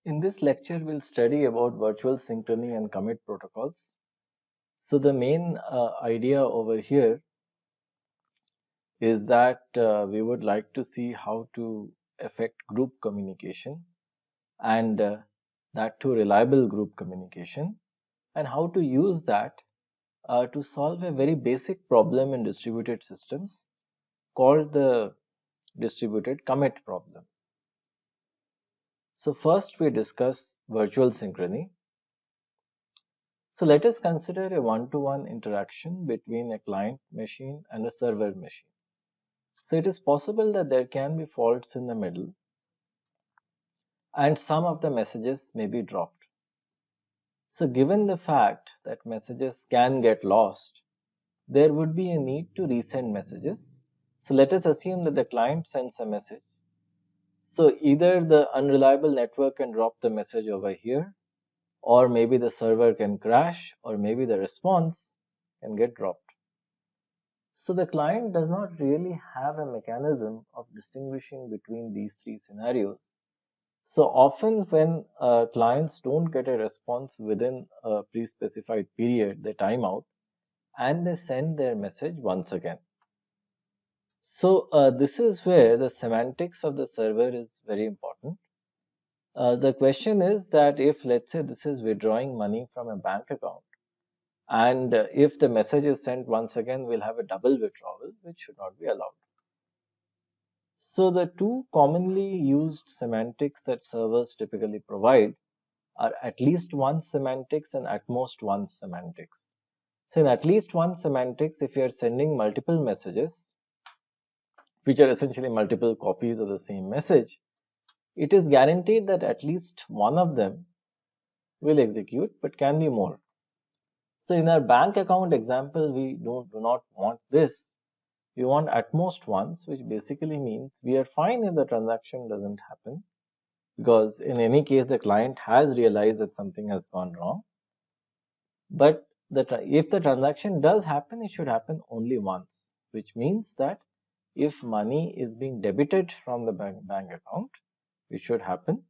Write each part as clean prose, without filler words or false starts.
In this lecture, we'll study about virtual synchrony and commit protocols. So the main idea over here is that we would like to see how to affect group communication and that to reliable group communication, and how to use that to solve a very basic problem in distributed systems called the distributed commit problem. So first we discuss virtual synchrony. So let us consider a one-to-one interaction between a client machine and a server machine. So it is possible that there can be faults in the middle and some of the messages may be dropped. So given the fact that messages can get lost, there would be a need to resend messages. So let us assume that the client sends a message. So either the unreliable network can drop the message over here, or maybe the server can crash, or maybe the response can get dropped. So the client does not really have a mechanism of distinguishing between these three scenarios. So often when clients don't get a response within a pre-specified period, they time out and they send their message once again. So this is where the semantics of the server is very important. The question is that if, let's say, this is withdrawing money from a bank account, and if the message is sent once again, we'll have a double withdrawal, which should not be allowed. So the two commonly used semantics that servers typically provide are at least one semantics and at most one semantics. So in at least one semantics, if you are sending multiple messages, which are essentially multiple copies of the same message, it is guaranteed that at least one of them will execute, but can be more. So in our bank account example, we do not want this. We want at most once, which basically means we are fine if the transaction doesn't happen, because in any case the client has realized that something has gone wrong. But if the transaction does happen, it should happen only once, which means that if money is being debited from the bank account, it should happen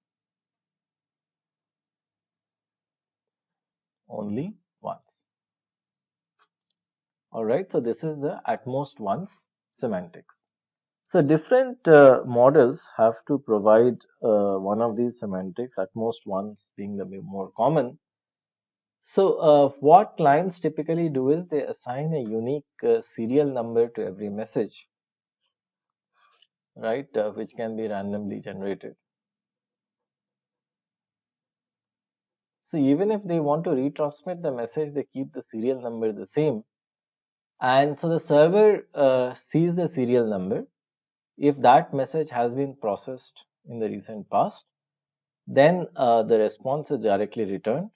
only once. Alright, so this is the at most once semantics. So different models have to provide one of these semantics, at most once being the more common. So what clients typically do is they assign a unique serial number to every message, right, which can be randomly generated. So even if they want to retransmit the message, they keep the serial number the same. And so the server sees the serial number. If that message has been processed in the recent past, then the response is directly returned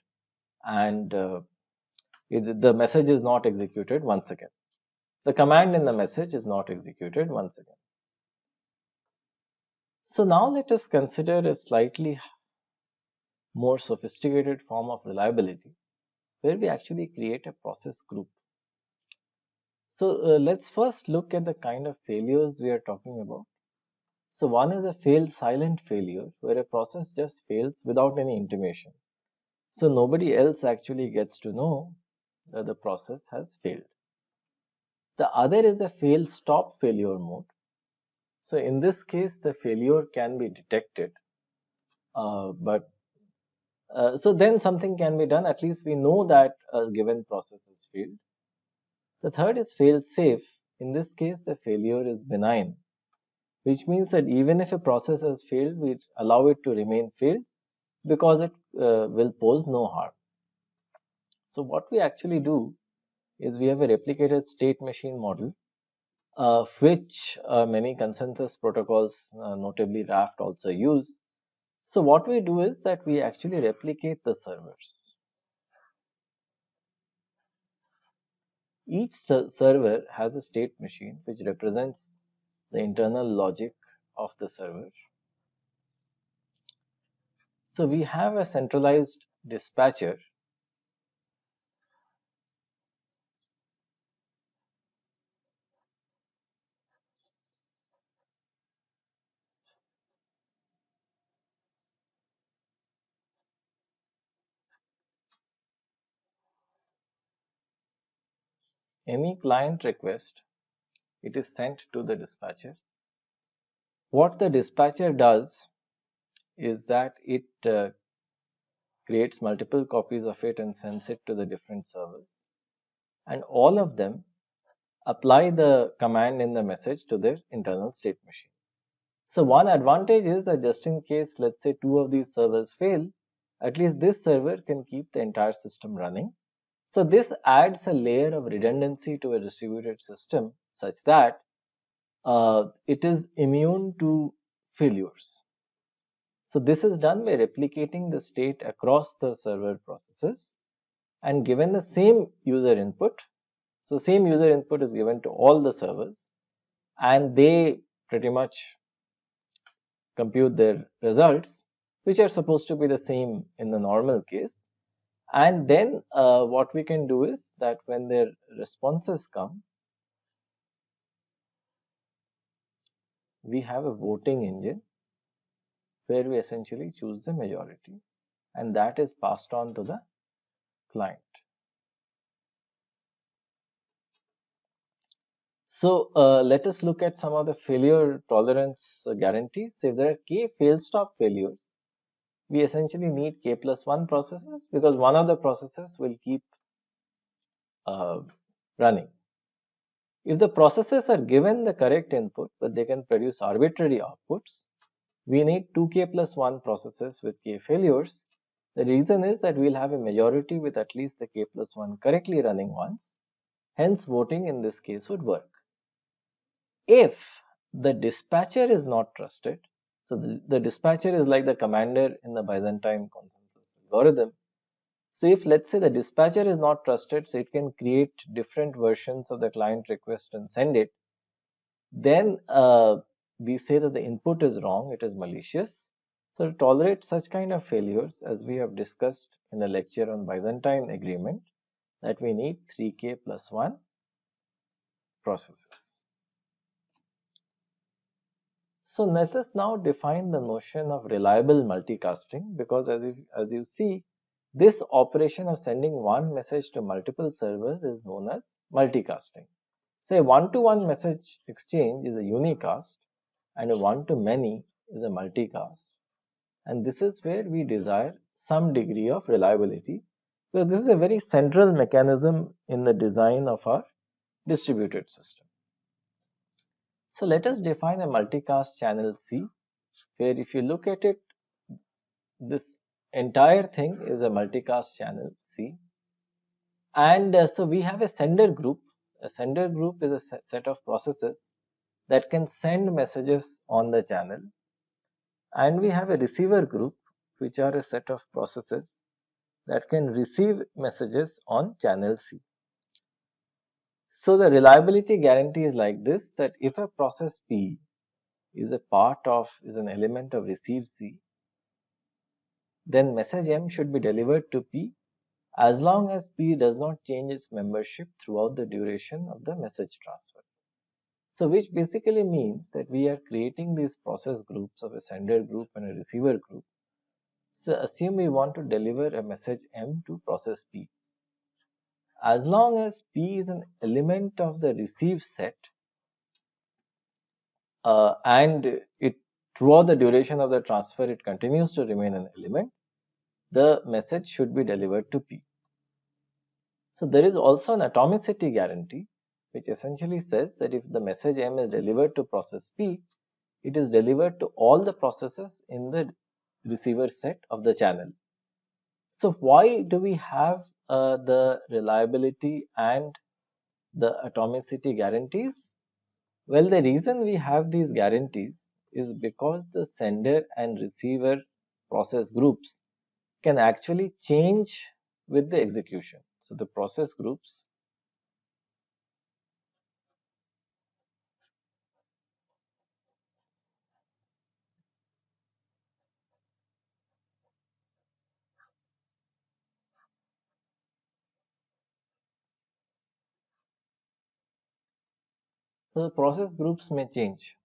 and the message is not executed once again. The command in the message is not executed once again. So now let us consider a slightly more sophisticated form of reliability where we actually create a process group. So let's first look at the kind of failures we are talking about. So one is a fail silent failure where a process just fails without any intimation. So nobody else actually gets to know that the process has failed. The other is the fail stop failure mode. So in this case, the failure can be detected, but so then something can be done. At least we know that a given process has failed. The third is fail safe. In this case, the failure is benign, which means that even if a process has failed, we allow it to remain failed because it will pose no harm. So what we actually do is we have a replicated state machine model, which many consensus protocols, notably Raft, also use. So what we do is that we actually replicate the servers. Each server has a state machine which represents the internal logic of the server. So we have a centralized dispatcher any client request, it is sent to the dispatcher. What the dispatcher does is that it creates multiple copies of it and sends it to the different servers. And all of them apply the command in the message to their internal state machine. So one advantage is that just in case, let's say, two of these servers fail, at least this server can keep the entire system running. So this adds a layer of redundancy to a distributed system such that it is immune to failures. So this is done by replicating the state across the server processes and given the same user input. So same user input is given to all the servers and they pretty much compute their results, which are supposed to be the same in the normal case. And then what we can do is that when their responses come, we have a voting engine where we essentially choose the majority, and that is passed on to the client. So let us look at some of the failure tolerance guarantees. So if there are k fail-stop failures, we essentially need k plus 1 processes because one of the processes will keep running. If the processes are given the correct input but they can produce arbitrary outputs, we need 2k plus 1 processes with k failures. The reason is that we will have a majority with at least the k plus 1 correctly running ones. Hence, voting in this case would work. If the dispatcher is not trusted, so the dispatcher is like the commander in the Byzantine consensus algorithm. So if let's say the dispatcher is not trusted, so it can create different versions of the client request and send it, then we say that the input is wrong, it is malicious. So to tolerate such kind of failures, as we have discussed in the lecture on Byzantine agreement, that we need 3k plus 1 processes. So let us now define the notion of reliable multicasting, because as you see, this operation of sending one message to multiple servers is known as multicasting. Say one-to-one message exchange is a unicast and a one-to-many is a multicast. And this is where we desire some degree of reliability, because this is a very central mechanism in the design of our distributed system. So let us define a multicast channel C, where if you look at it, this entire thing is a multicast channel C. And so we have a sender group. A sender group is a set of processes that can send messages on the channel. And we have a receiver group, which are a set of processes that can receive messages on channel C. So the reliability guarantee is like this, that if a process P is an element of receive C, then message M should be delivered to P as long as P does not change its membership throughout the duration of the message transfer. So which basically means that we are creating these process groups of a sender group and a receiver group. So assume we want to deliver a message M to process P. As long as P is an element of the receive set and it throughout the duration of the transfer it continues to remain an element, the message should be delivered to P. So there is also an atomicity guarantee, which essentially says that if the message M is delivered to process P, it is delivered to all the processes in the receiver set of the channel. So why do we have the reliability and the atomicity guarantees? Well, the reason we have these guarantees is because the sender and receiver process groups can actually change with the execution. So the process groups may change.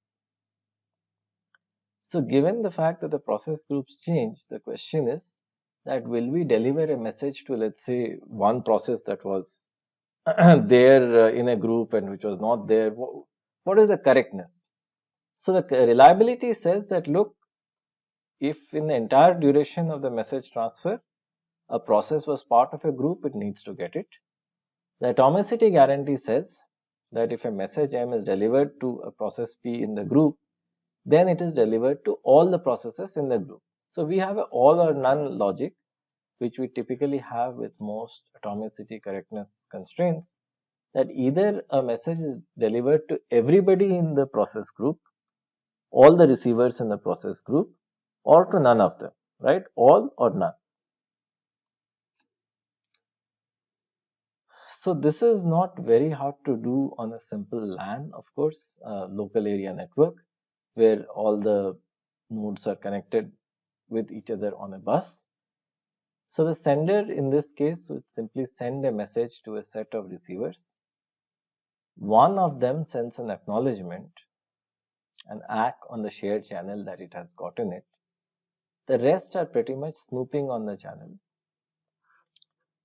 So given the fact that the process groups change, the question is that will we deliver a message to, let's say, one process that was there in a group and which was not there. What is the correctness? So the reliability says that, look, if in the entire duration of the message transfer, a process was part of a group, it needs to get it. The atomicity guarantee says that if a message M is delivered to a process P in the group, then it is delivered to all the processes in the group. So we have an all or none logic, which we typically have with most atomicity correctness constraints, that either a message is delivered to everybody in the process group, all the receivers in the process group, or to none of them, right? All or none. So this is not very hard to do on a simple LAN, of course, local area network, where all the nodes are connected with each other on a bus. So the sender in this case would simply send a message to a set of receivers. One of them sends an acknowledgement, an ACK on the shared channel that it has gotten it. The rest are pretty much snooping on the channel.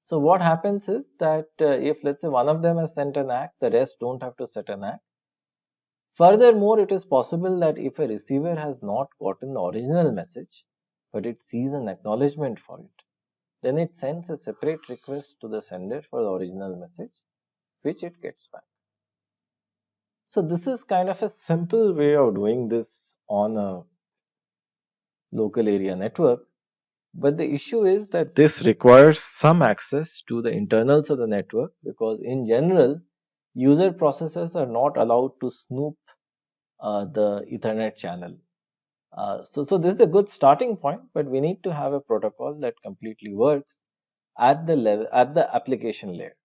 So what happens is that if let's say one of them has sent an ACK, the rest don't have to set an ACK. Furthermore, it is possible that if a receiver has not gotten the original message, but it sees an acknowledgement for it, then it sends a separate request to the sender for the original message, which it gets back. So this is kind of a simple way of doing this on a local area network. But the issue is that this requires some access to the internals of the network, because in general, user processes are not allowed to snoop the Ethernet channel. So this is a good starting point, but we need to have a protocol that completely works at the level, at the application layer.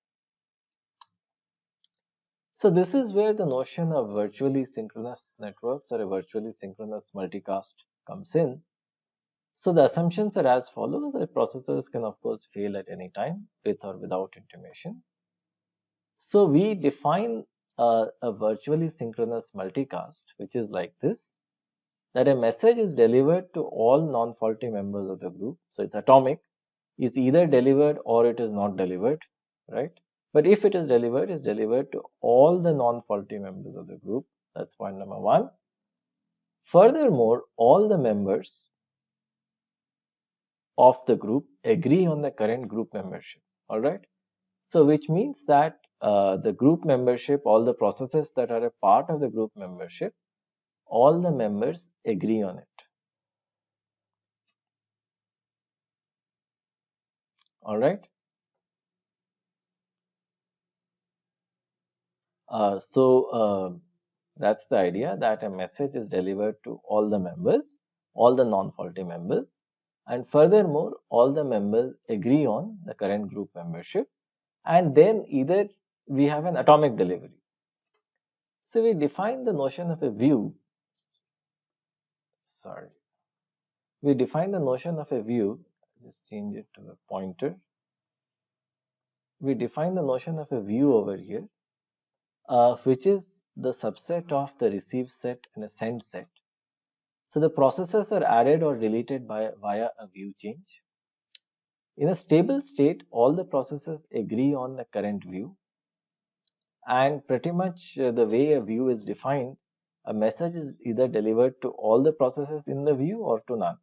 So this is where the notion of virtually synchronous networks or a virtually synchronous multicast comes in. So the assumptions are as follows: that processors can of course fail at any time with or without intimation. So we define a virtually synchronous multicast, which is like this, that a message is delivered to all non-faulty members of the group. So it's atomic. It's either delivered or it is not delivered, right? But if it is delivered, it's delivered to all the non-faulty members of the group. That's point number one. Furthermore, all the members of the group agree on the current group membership. All right. So which means that the group membership, all the processes that are a part of the group membership, all the members agree on it. All right. That's the idea, that a message is delivered to all the members, all the non-faulty members, and furthermore, all the members agree on the current group membership, and then either we have an atomic delivery. So we define the notion of a view. We define the notion of a view. Just change it to a pointer. We define the notion of a view over here, which is the subset of the receive set and a send set. So the processes are added or deleted via a view change. In a stable state, all the processes agree on the current view, and pretty much the way a view is defined, a message is either delivered to all the processes in the view or to none.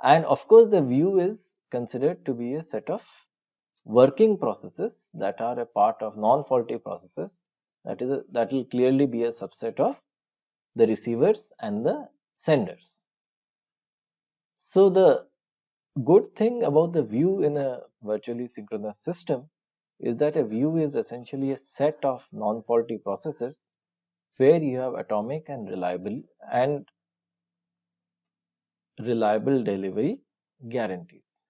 And of course, the view is considered to be a set of working processes that are a part of non-faulty processes. That will clearly be a subset of the receivers and the senders. So the good thing about the view in a virtually synchronous system is that a view is essentially a set of non-faulty processes where you have atomic and reliable delivery guarantees.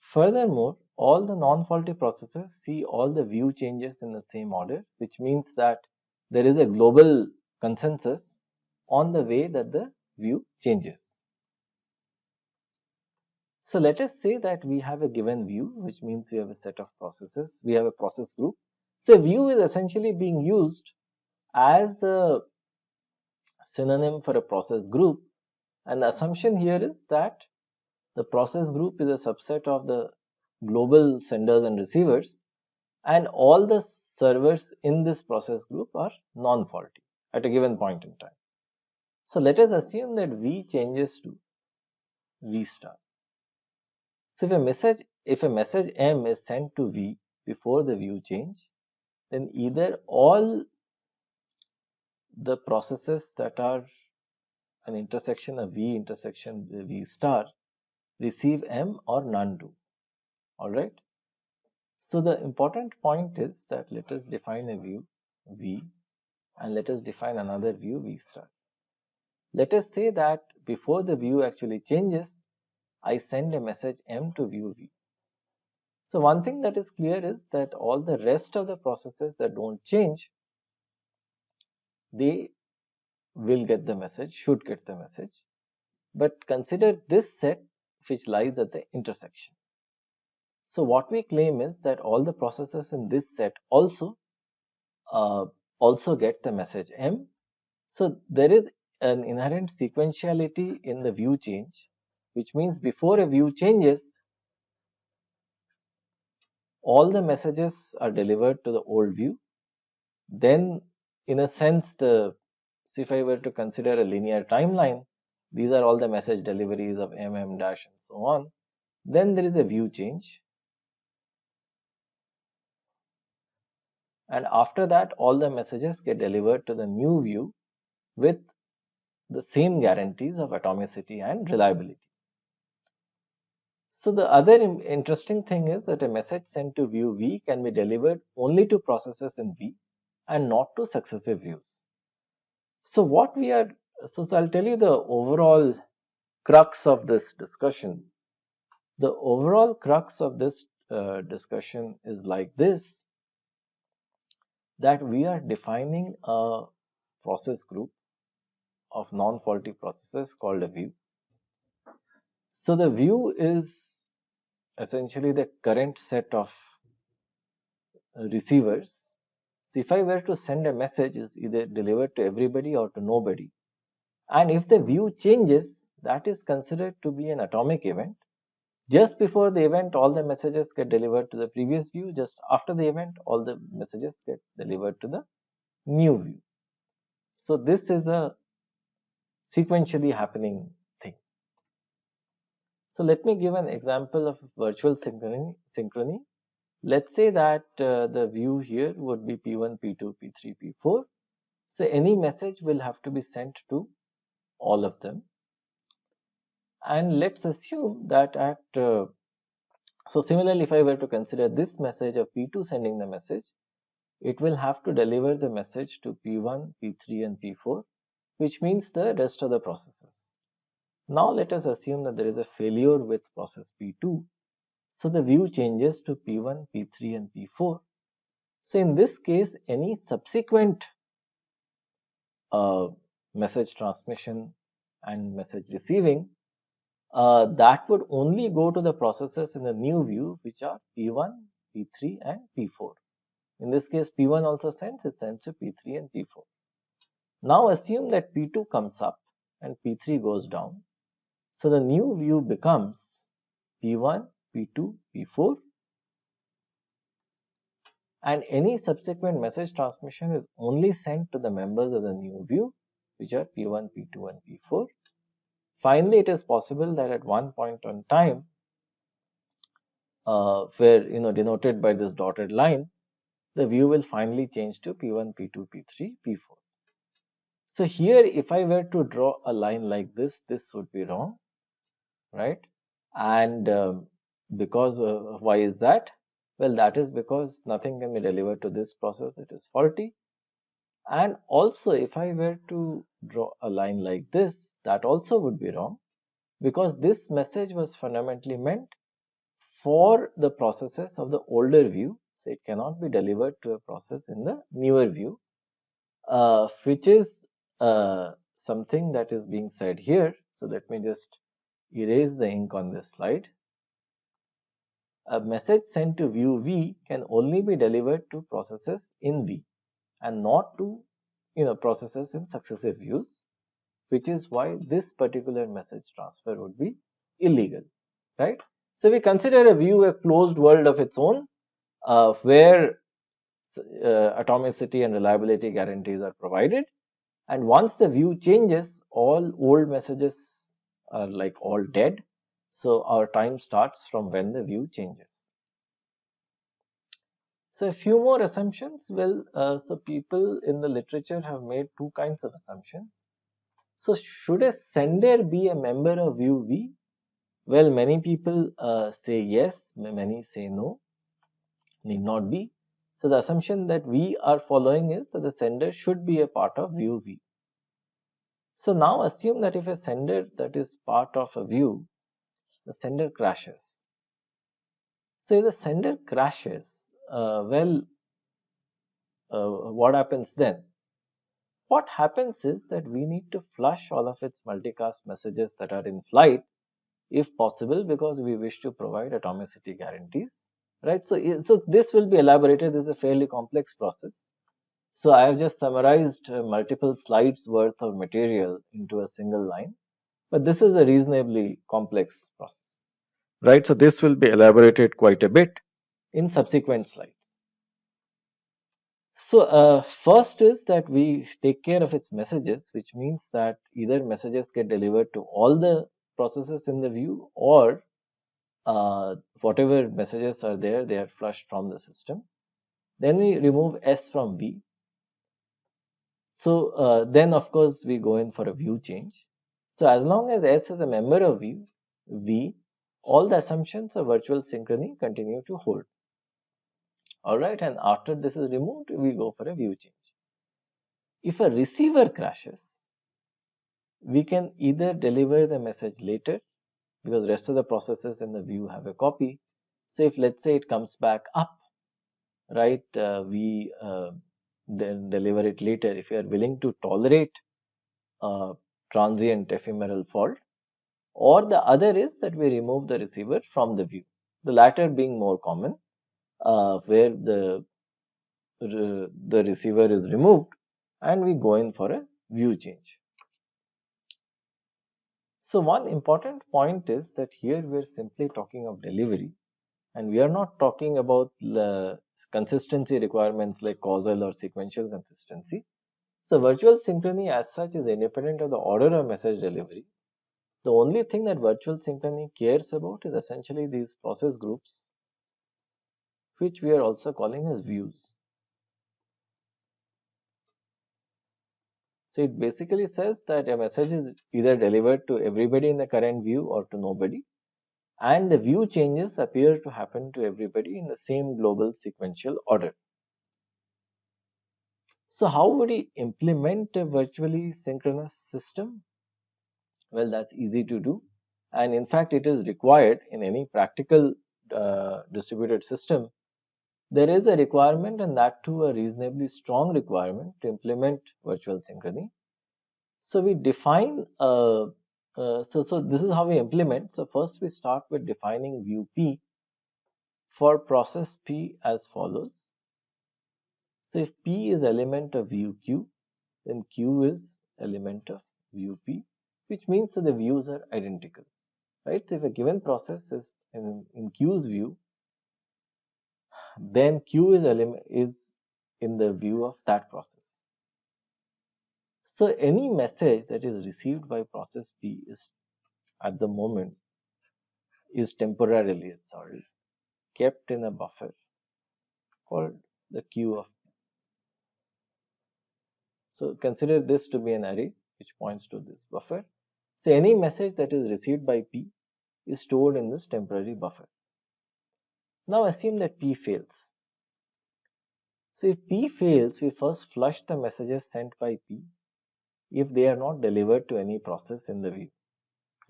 Furthermore, all the non-faulty processes see all the view changes in the same order, which means that there is a global consensus on the way that the view changes. So let us say that we have a given view, which means we have a set of processes. We have a process group. So view is essentially being used as a synonym for a process group. And the assumption here is that the process group is a subset of the global senders and receivers, and all the servers in this process group are non-faulty at a given point in time. So let us assume that V changes to V star. So if a message M is sent to V before the view change, then either all the processes that are an intersection of V intersection V star receive M or none do. Alright. So the important point is that let us define a view V and let us define another view V star. Let us say that before the view actually changes, I send a message M to view V. So one thing that is clear is that all the rest of the processes that don't change, they will get the message, should get the message. But consider this set which lies at the intersection. So what we claim is that all the processes in this set also get the message M. So there is an inherent sequentiality in the view change, which means before a view changes, all the messages are delivered to the old view. Then in a sense, so if I were to consider a linear timeline, these are all the message deliveries of M, M dash and so on. Then there is a view change. And after that, all the messages get delivered to the new view with the same guarantees of atomicity and reliability. So the other interesting thing is that a message sent to view V can be delivered only to processes in V and not to successive views. So I'll tell you the overall crux of this discussion. The overall crux of this discussion is like this, that we are defining a process group of non-faulty processes called a view. So the view is essentially the current set of receivers. So if I were to send a message, it's either delivered to everybody or to nobody. And if the view changes, that is considered to be an atomic event. Just before the event, all the messages get delivered to the previous view. Just after the event, all the messages get delivered to the new view. So this is a sequentially happening thing. So let me give an example of virtual synchrony. Let's say that the view here would be P1, P2, P3, P4. So any message will have to be sent to all of them. And let's assume that so similarly, if I were to consider this message of P2 sending the message, it will have to deliver the message to P1, P3 and P4, which means the rest of the processes. Now let us assume that there is a failure with process P2. So the view changes to P1, P3 and P4. So in this case, any subsequent message transmission and message receiving, that would only go to the processes in the new view, which are P1, P3 and P4. In this case, P1 also sends, it sends to P3 and P4. Now assume that P2 comes up and P3 goes down. So the new view becomes P1, P2, P4, and any subsequent message transmission is only sent to the members of the new view, which are P1, P2 and P4. Finally, it is possible that at one point on time, where denoted by this dotted line, the view will finally change to P1, P2, P3, P4. So here, if I were to draw a line like this would be wrong, right? And because why is that? Well, that is because nothing can be delivered to this process, it is faulty. And also, if I were to draw a line like this, that also would be wrong, because this message was fundamentally meant for the processes of the older view. So it cannot be delivered to a process in the newer view, which is something that is being said here. So let me just erase the ink on this slide. a message sent to view V can only be delivered to processes in V and not to processes in successive views, which is why this particular message transfer would be illegal, right? So we consider a view a closed world of its own, where atomicity and reliability guarantees are provided, and once the view changes, all old messages are like all dead. So our time starts from when the view changes. So a few more assumptions. Well, so people in the literature have made two kinds of assumptions. So should a sender be a member of view V? Well, many people say yes, many say no, need not be. So the assumption that we are following is that the sender should be a part of view V. So now assume that if a sender that is part of a view, the sender crashes. So if the sender crashes, what happens then? What happens is that we need to flush all of its multicast messages that are in flight, if possible, because we wish to provide atomicity guarantees, right? So this will be elaborated. This is a fairly complex process. So I have just summarized multiple slides worth of material into a single line, but this is a reasonably complex process, right? So this will be elaborated quite a bit in subsequent slides. So first is that we take care of its messages, which means that either messages get delivered to all the processes in the view, or whatever messages are there, they are flushed from the system. Then we remove S from V. So then of course we go in for a view change. So as long as S is a member of V, all the assumptions of virtual synchrony continue to hold. Alright, and after this is removed, we go for a view change. If a receiver crashes, we can either deliver the message later, because rest of the processes in the view have a copy. So if let's say it comes back up, right, we then deliver it later if you are willing to tolerate transient ephemeral fault, or the other is that we remove the receiver from the view, the latter being more common, where the receiver is removed and we go in for a view change. So one important point is that here we are simply talking of delivery, and we are not talking about the consistency requirements like causal or sequential consistency. So virtual synchrony as such is independent of the order of message delivery. The only thing that virtual synchrony cares about is essentially these process groups, which we are also calling as views. So it basically says that a message is either delivered to everybody in the current view or to nobody, and the view changes appear to happen to everybody in the same global sequential order. So how would we implement a virtually synchronous system? Well, that's easy to do, and in fact it is required in any practical distributed system. There is a requirement, and that too a reasonably strong requirement, to implement virtual synchrony. So we define so this is how we implement. So first we start with defining view P for process P as follows. So if P is element of view Q, then Q is element of view P, which means that the views are identical, right? So if a given process is in Q's view, then Q is in the view of that process. So any message that is received by process P is at the moment is temporarily kept in a buffer called the Q of P. So consider this to be an array which points to this buffer. So any message that is received by P is stored in this temporary buffer. Now assume that P fails. So if P fails, we first flush the messages sent by P if they are not delivered to any process in the view,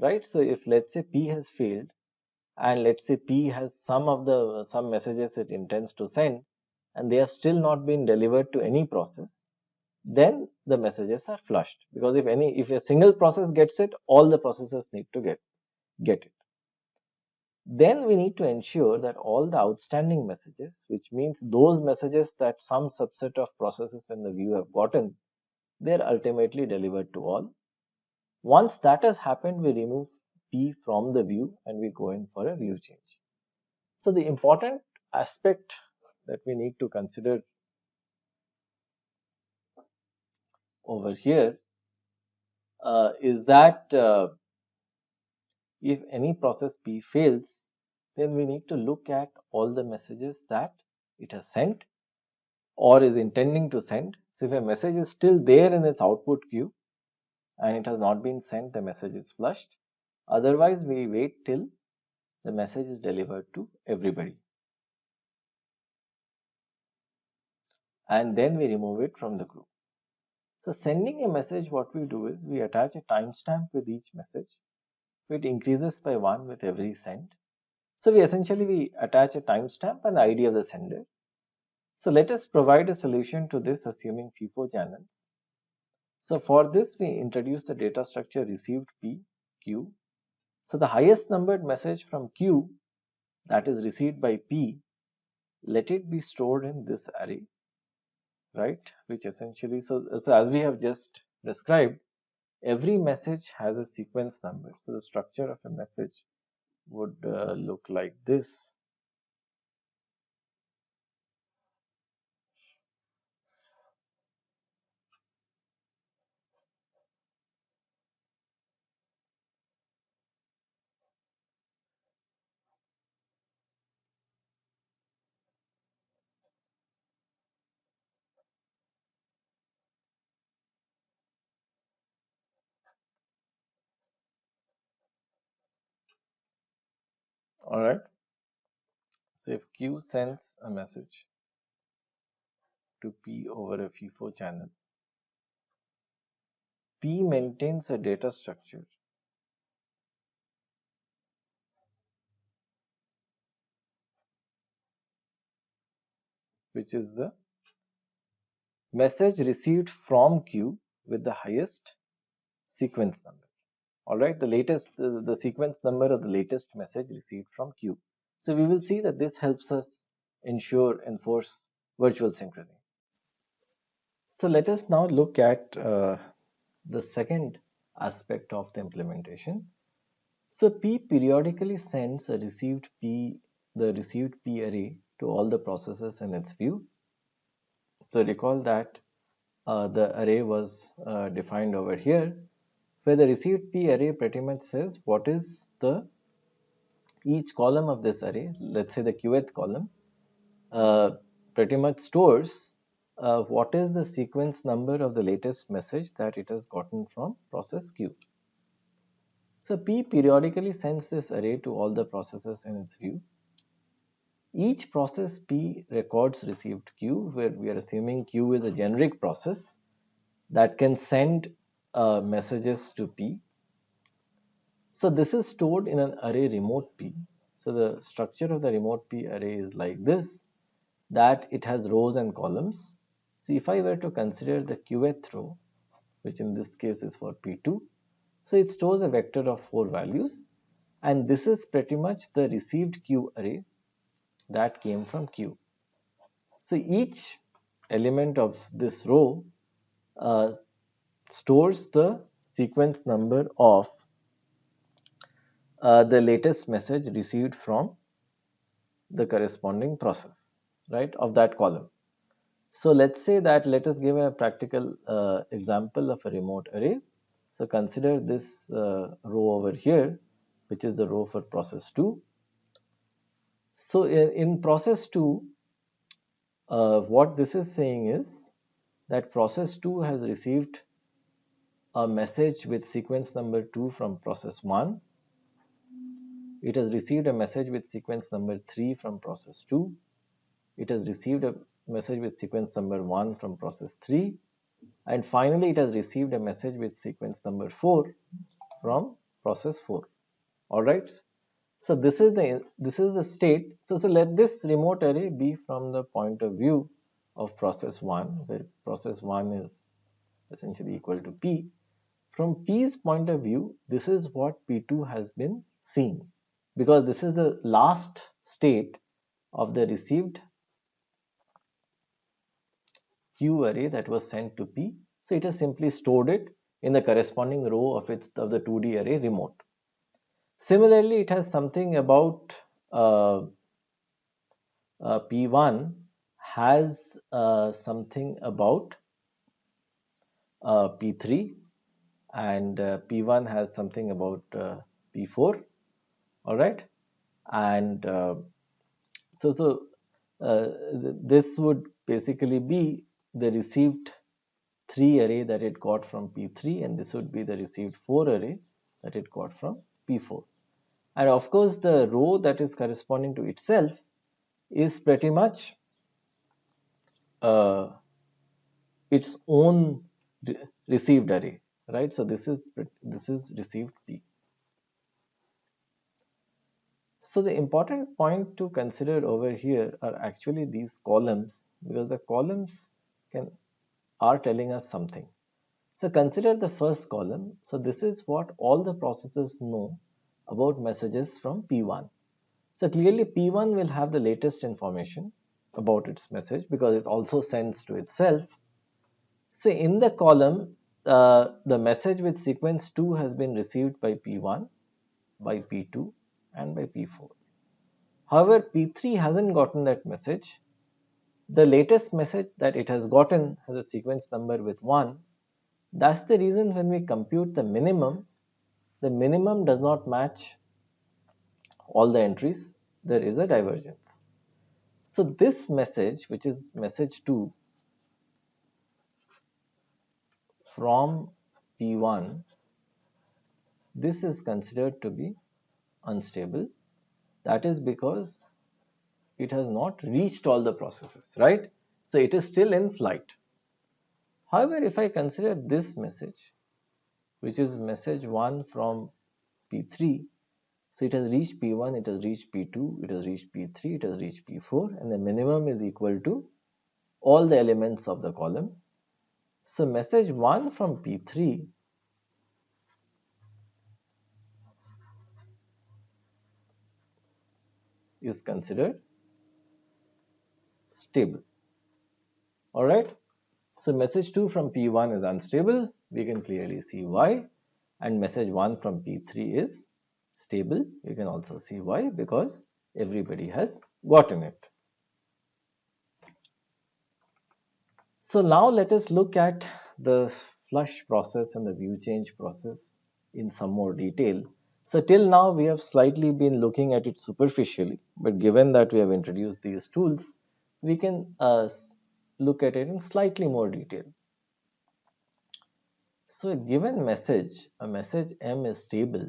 right? So if let's say P has failed, and let's say P has some messages it intends to send, and they have still not been delivered to any process, then the messages are flushed, because if a single process gets it, all the processes need to get it. Then we need to ensure that all the outstanding messages, which means those messages that some subset of processes in the view have gotten, they are ultimately delivered to all. Once that has happened, we remove P from the view and we go in for a view change. So the important aspect that we need to consider over here is that if any process P fails, then we need to look at all the messages that it has sent or is intending to send. So if a message is still there in its output queue and it has not been sent, the message is flushed. Otherwise, we wait till the message is delivered to everybody. And then we remove it from the group. So sending a message, what we do is we attach a timestamp with each message. It increases by 1 with every send. So we attach a timestamp and the ID of the sender. So let us provide a solution to this assuming FIFO channels. So for this, we introduce the data structure received P, Q. So the highest numbered message from Q that is received by P, let it be stored in this array, right? Which essentially, so as we have just described, every message has a sequence number. So the structure of a message would look like this. All right. So if Q sends a message to P over a FIFO channel, P maintains a data structure which is the message received from Q with the highest sequence number. All right, the sequence number of the latest message received from Q. So we will see that this helps us enforce virtual synchrony. So let us now look at the second aspect of the implementation. So P periodically sends the received P array to all the processes in its view. So recall that the array was defined over here, where the received P array pretty much says what is each column of this array, let's say the qth column, pretty much stores what is the sequence number of the latest message that it has gotten from process Q. So P periodically sends this array to all the processes in its view. Each process P records received Q, where we are assuming Q is a generic process that can send messages to P. So this is stored in an array remote P. So the structure of the remote P array is like this, that it has rows and columns. So if I were to consider the qth row, which in this case is for P2, so it stores a vector of 4 values, and this is pretty much the received Q array that came from Q. So each element of this row stores the sequence number of the latest message received from the corresponding process, right, of that column. So let us give a practical example of a remote array. So consider this row over here, which is the row for process 2. So in process 2, what this is saying is that process 2 has received a message with sequence number 2 from process 1. It has received a message with sequence number 3 from process 2. It has received a message with sequence number 1 from process 3. And finally, it has received a message with sequence number 4 from process 4. All right. So this is the state. So let this remote array be from the point of view of process 1, where process 1 is essentially equal to P. From P's point of view, this is what P2 has been seeing. because this is the last state of the received Q array that was sent to P. So it has simply stored it in the corresponding row of the 2D array remote. Similarly, it has something about P1 has something about P3, and P1 has something about P4. All right, and this would basically be the received 3 array that it got from P3, and this would be the received 4 array that it got from P4. And of course, the row that is corresponding to itself is pretty much uh, its own received array, right? So this is received P. So the important point to consider over here are actually these columns, because the columns are telling us something. So consider the first column. So this is what all the processes know about messages from P1. So clearly P1 will have the latest information about its message because it also sends to itself. So in the column, the message with sequence 2 has been received by P1, by P2 and by P4. However, P3 hasn't gotten that message. The latest message that it has gotten has a sequence number with 1. That's the reason when we compute the minimum does not match all the entries. There is a divergence. So this message, which is message 2 from P1, this is considered to be unstable. That is because it has not reached all the processes, right? So it is still in flight. However, if I consider this message, which is message 1 from P3, so it has reached P1, it has reached P2, it has reached P3, it has reached P4, and the minimum is equal to all the elements of the column. So message 1 from P3 is considered stable. All right. So message 2 from P1 is unstable. We can clearly see why. And message 1 from P3 is stable. You can also see why, because everybody has gotten it. So now let us look at the flush process and the view change process in some more detail. So till now we have slightly been looking at it superficially, but given that we have introduced these tools, we can look at it in slightly more detail. So a given message, a message M is stable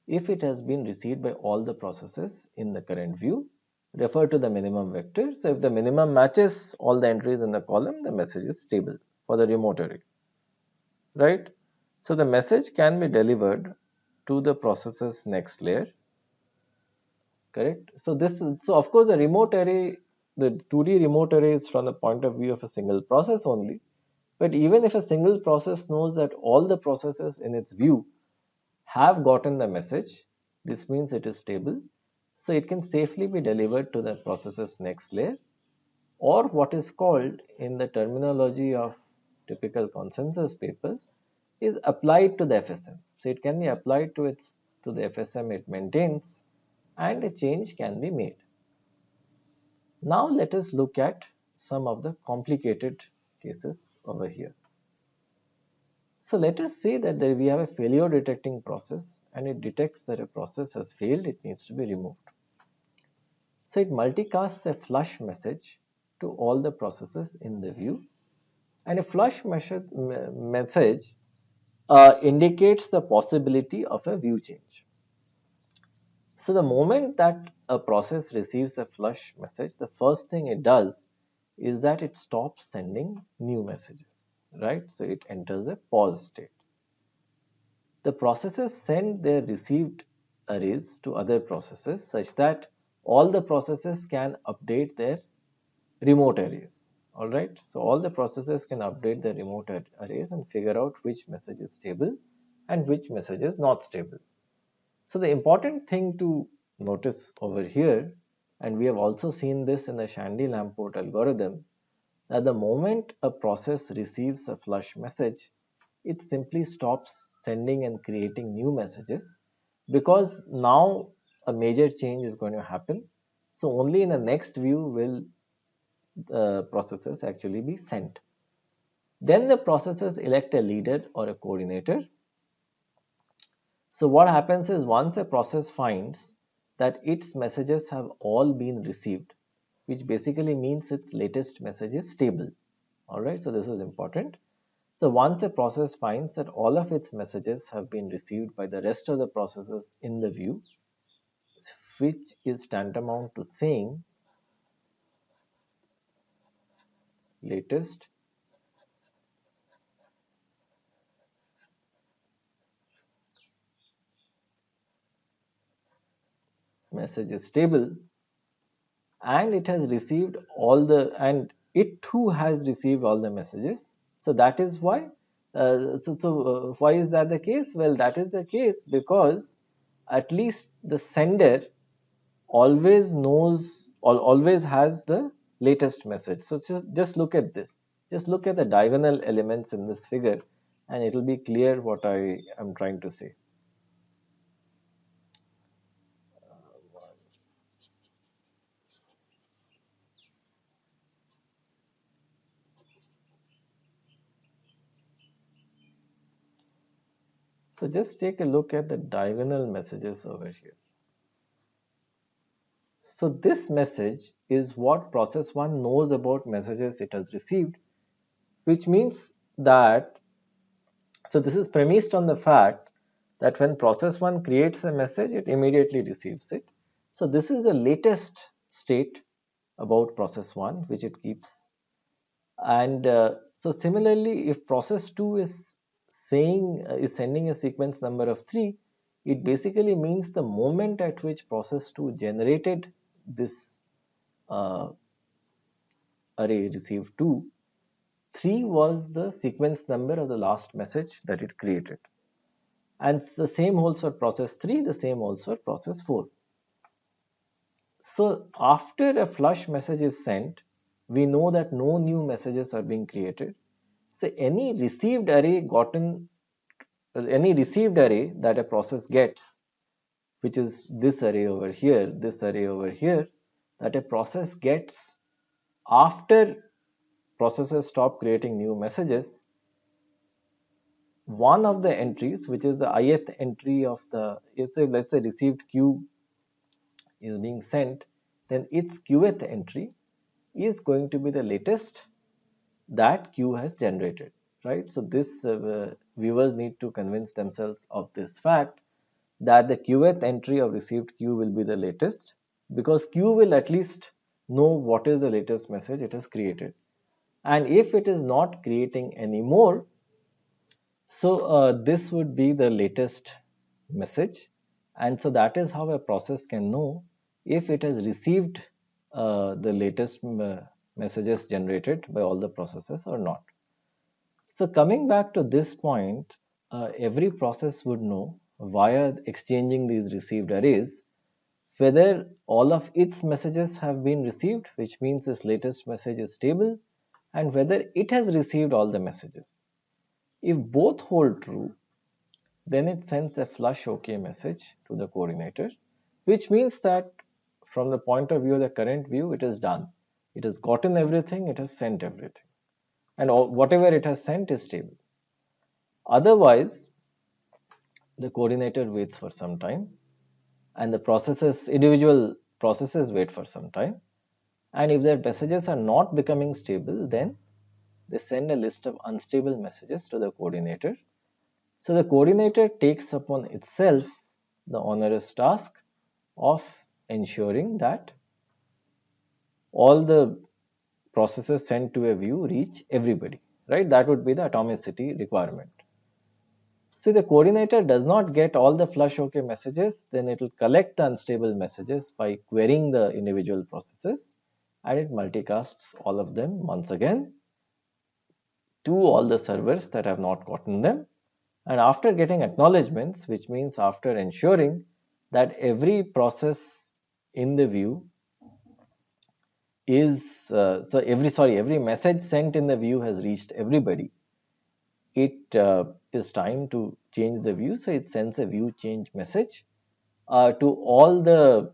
if it has been received by all the processes in the current view. Refer to the minimum vector. So if the minimum matches all the entries in the column, the message is stable for the remote array, right? So the message can be delivered to the process's next layer, correct? So of course the remote array, the 2D remote array is from the point of view of a single process only. But even if a single process knows that all the processes in its view have gotten the message, this means it is stable. So it can safely be delivered to the process's next layer, or what is called in the terminology of typical consensus papers is applied to the FSM. So it can be applied to the FSM it maintains, and a change can be made. Now let us look at some of the complicated cases over here. So let us say that we have a failure detecting process, and it detects that a process has failed, it needs to be removed. So it multicasts a flush message to all the processes in the view, and a flush message indicates the possibility of a view change. So the moment that a process receives a flush message, the first thing it does is that it stops sending new messages, right? So it enters a pause state. The processes send their received arrays to other processes such that all the processes can update their remote arrays. All right, so all the processes can update their remote arrays and figure out which message is stable and which message is not stable. So the important thing to notice over here, and we have also seen this in the Shandy-Lamport algorithm, that the moment a process receives a flush message, it simply stops sending and creating new messages, because now a major change is going to happen. So only in the next view will the processes actually be sent. Then the processes elect a leader or a coordinator. So what happens is, once a process finds that its messages have all been received, which basically means its latest message is stable. Alright, so this is important. So once a process finds that all of its messages have been received by the rest of the processes in the view, which is tantamount to saying latest message is stable, and it has received all the, and it too has received all the messages. So that is why, why is that the case? Well, that is the case because at least the sender always knows, or always has the latest message. So just look at this. Just look at the diagonal elements in this figure, and it will be clear what I am trying to say. So just take a look at the diagonal messages over here. So this message is what process 1 knows about messages it has received, which means that, so this is premised on the fact that when process 1 creates a message, it immediately receives it. So this is the latest state about process 1 which it keeps. And so similarly, if process 2 is sending a sequence number of 3, it basically means the moment at which process 2 generated this uh, array received 2, 3 was the sequence number of the last message that it created. And the same holds for process 3, the same holds for process 4. So after a flush message is sent, we know that no new messages are being created. So any received array that a process gets, which is this array over here, this array over here, that a process gets after processes stop creating new messages, one of the entries, which is the ith entry of the, let's say received q is being sent, then its qth entry is going to be the latest that q has generated, right? So this viewers need to convince themselves of this fact, that the qth entry of received q will be the latest, because q will at least know what is the latest message it has created. And if it is not creating any more, so this would be the latest message. And so that is how a process can know if it has received the latest messages generated by all the processes or not. So coming back to this point, every process would know via exchanging these received arrays whether all of its messages have been received, which means its latest message is stable, and whether it has received all the messages. If both hold true, then it sends a flush OK message to the coordinator, which means that from the point of view of the current view, it is done. It has gotten everything, it has sent everything, and whatever it has sent is stable. Otherwise, the coordinator waits for some time, and the individual processes wait for some time, and if their messages are not becoming stable, then they send a list of unstable messages to the coordinator. So the coordinator takes upon itself the onerous task of ensuring that all the processes sent to a view reach everybody, right? That would be the atomicity requirement. So the coordinator does not get all the flush OK messages, then it will collect the unstable messages by querying the individual processes, and it multicasts all of them once again to all the servers that have not gotten them. And after getting acknowledgements, which means after ensuring that every process in the view is every message sent in the view has reached everybody. It is time to change the view, so it sends a view change message to all the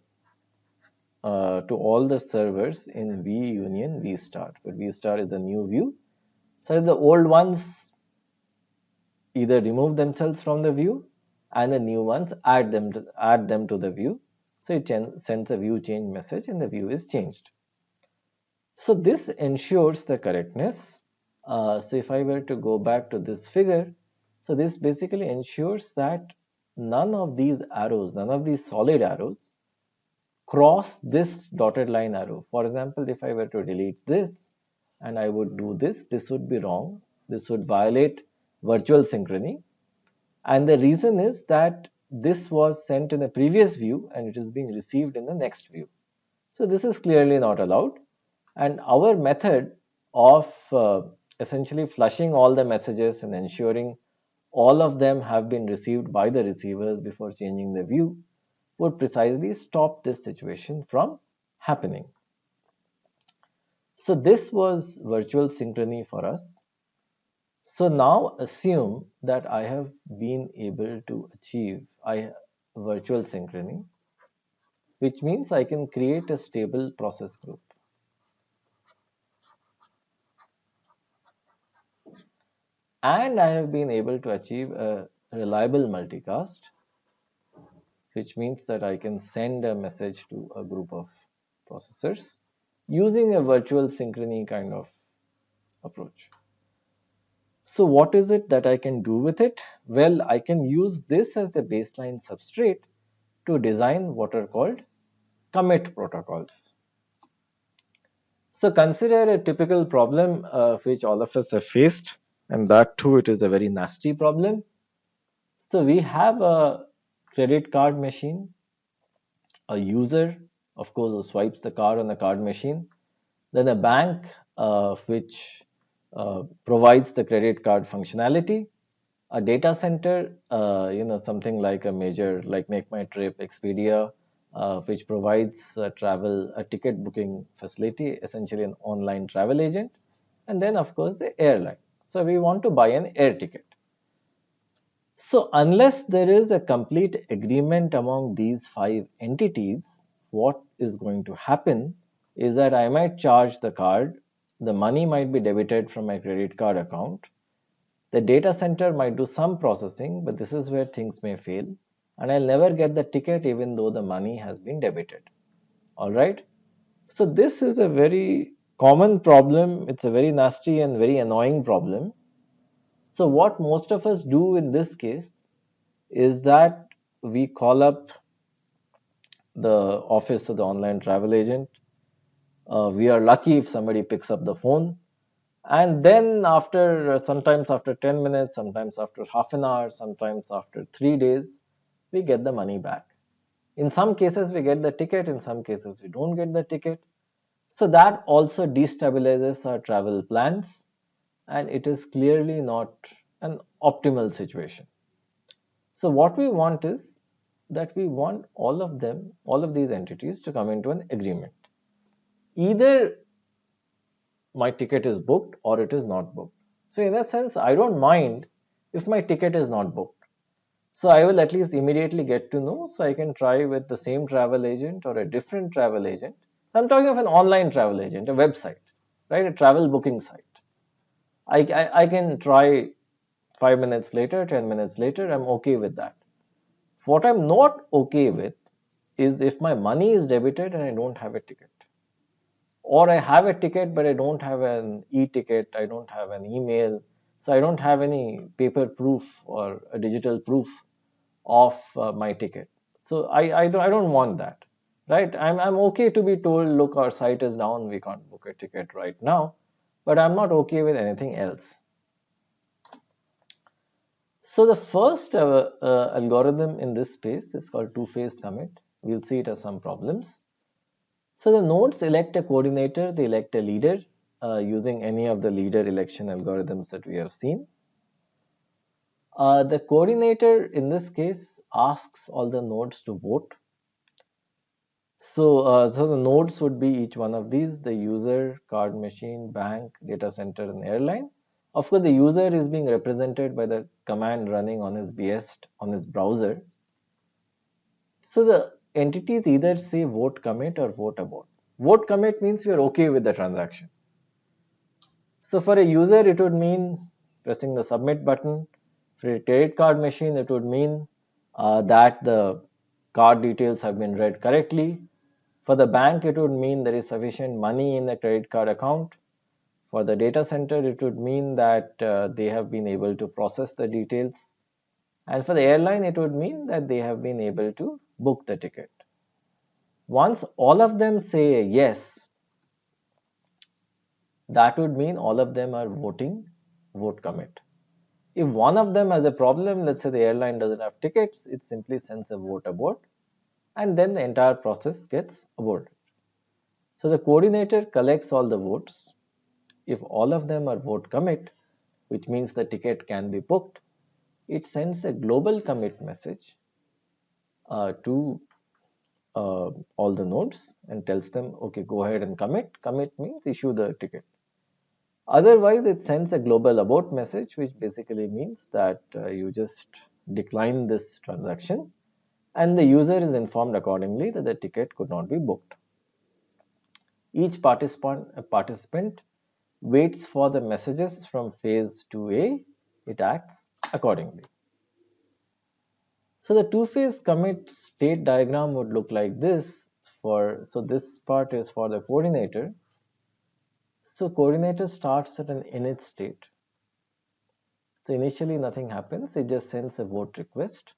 servers in V union V star. But V star is the new view, so the old ones either remove themselves from the view and the new ones add them to the view. So it sends a view change message and the view is changed. So this ensures the correctness. So if I were to go back to this figure, so this basically ensures that none of these arrows, none of these solid arrows cross this dotted line arrow. For example, if I were to delete this and I would do this, this would be wrong. This would violate virtual synchrony. And the reason is that this was sent in a previous view and it is being received in the next view. So this is clearly not allowed. And our method of essentially flushing all the messages and ensuring all of them have been received by the receivers before changing the view would precisely stop this situation from happening. So this was virtual synchrony for us. So now assume that I have been able to achieve virtual synchrony, which means I can create a stable process group. And I have been able to achieve a reliable multicast, which means that I can send a message to a group of processors using a virtual synchrony kind of approach. So what is it that I can do with it? Well, I can use this as the baseline substrate to design what are called commit protocols. So consider a typical problem which all of us have faced, and that too it is a very nasty problem. So we have a credit card machine, a user, of course, who swipes the card on the card machine, then a bank which provides the credit card functionality, a data center, something like a major like Make My Trip, Expedia, which provides a ticket booking facility, essentially an online travel agent, and then of course the airline. So we want to buy an air ticket. So unless there is a complete agreement among these 5 entities, what is going to happen is that I might charge the card, the money might be debited from my credit card account, the data center might do some processing, but this is where things may fail, and I'll never get the ticket even though the money has been debited. All right. So this is a very common problem. It's a very nasty and very annoying problem. So what most of us do in this case is that we call up the office of the online travel agent. We are lucky if somebody picks up the phone. And then sometimes after 10 minutes, sometimes after half an hour, sometimes after 3 days, we get the money back. In some cases, we get the ticket. In some cases, we don't get the ticket. So that also destabilizes our travel plans. And it is clearly not an optimal situation. So what we want is that we want all of these entities to come into an agreement. Either my ticket is booked or it is not booked. So in a sense, I don't mind if my ticket is not booked. So I will at least immediately get to know, so I can try with the same travel agent or a different travel agent. I'm talking of an online travel agent, a website, right? A travel booking site. I can try 5 minutes later, 10 minutes later, I'm okay with that. What I'm not okay with is if my money is debited and I don't have a ticket. Or I have a ticket but I don't have an e-ticket, I don't have an email, so I don't have any paper proof or a digital proof of my ticket. So I don't want that, right? I'm okay to be told, look, our site is down, we can't book a ticket right now, but I'm not okay with anything else. So the first algorithm in this space is called two-phase commit. We'll see it as some problems. So the nodes elect a coordinator, they elect a leader using any of the leader election algorithms that we have seen. The coordinator in this case asks all the nodes to vote. So the nodes would be each one of these: the user, card machine, bank, data center, and airline. Of course, the user is being represented by the command running on his BS on his browser. So the entities either say vote commit or vote abort. Vote commit means we are okay with the transaction. So for a user, it would mean pressing the submit button. For a credit card machine, it would mean that the card details have been read correctly. For the bank, it would mean there is sufficient money in the credit card account. For the data center, it would mean that they have been able to process the details. And for the airline, it would mean that they have been able to book the ticket. Once all of them say yes, that would mean all of them are voting vote commit. If one of them has a problem, let's say the airline doesn't have tickets, it simply sends a vote abort, and then the entire process gets aborted. So the coordinator collects all the votes. If all of them are vote commit, which means the ticket can be booked, it sends a global commit message to all the nodes and tells them, okay, go ahead and commit. Commit means issue the ticket. Otherwise, it sends a global abort message, which basically means that you just decline this transaction, and the user is informed accordingly that the ticket could not be booked. Each participant waits for the messages from phase 2A. It acts accordingly. So the two-phase commit state diagram would look like this. So this part is for the coordinator. So coordinator starts at an init state. So initially nothing happens, it just sends a vote request.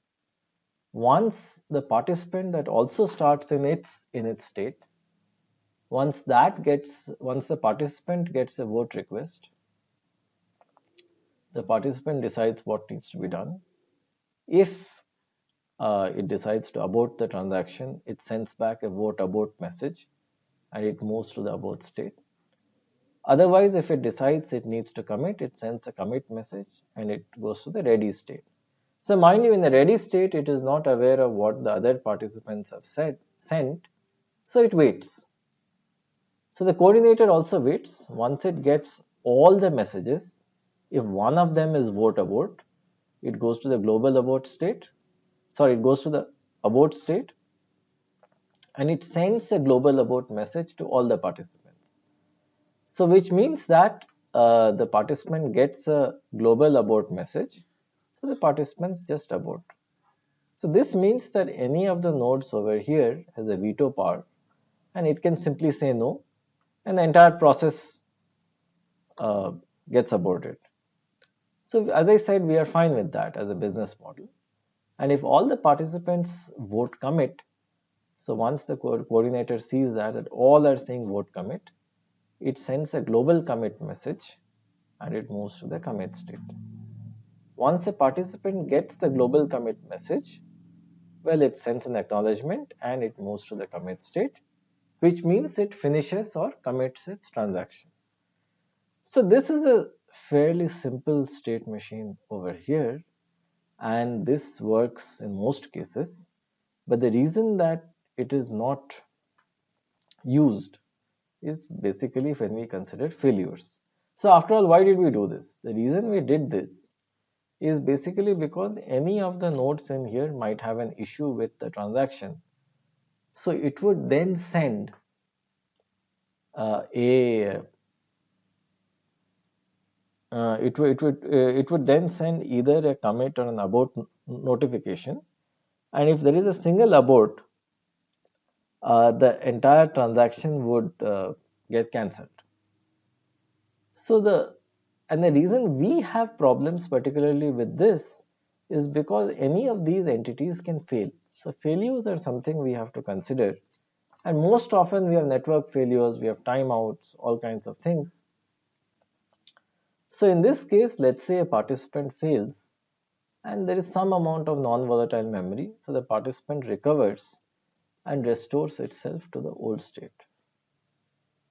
Once the participant that also starts in its init state, once the participant gets a vote request, the participant decides what needs to be done. If it decides to abort the transaction, it sends back a vote abort message and it moves to the abort state. Otherwise, if it decides it needs to commit, it sends a commit message and it goes to the ready state. So mind you, in the ready state, it is not aware of what the other participants have sent, so it waits. So the coordinator also waits. Once it gets all the messages, if one of them is vote abort, it goes to the global abort state. It goes to the abort state and it sends a global abort message to all the participants. So which means that the participant gets a global abort message. So the participants just abort. So this means that any of the nodes over here has a veto power and it can simply say no and the entire process gets aborted. So as I said, we are fine with that as a business model. And if all the participants vote commit, so once the coordinator sees that all are saying vote commit, it sends a global commit message and it moves to the commit state. Once a participant gets the global commit message, well, it sends an acknowledgement and it moves to the commit state, which means it finishes or commits its transaction. So this is a fairly simple state machine over here, and this works in most cases. But the reason that it is not used is basically when we consider failures. So after all, why did we do this? The reason we did this is basically because any of the nodes in here might have an issue with the transaction. So it would then send it would then send either a commit or an abort notification, and if there is a single abort, the entire transaction would get cancelled. So the reason we have problems particularly with this is because any of these entities can fail. So failures are something we have to consider, and most often we have network failures, we have timeouts, all kinds of things. So in this case, let's say a participant fails and there is some amount of non-volatile memory, so the participant recovers and restores itself to the old state.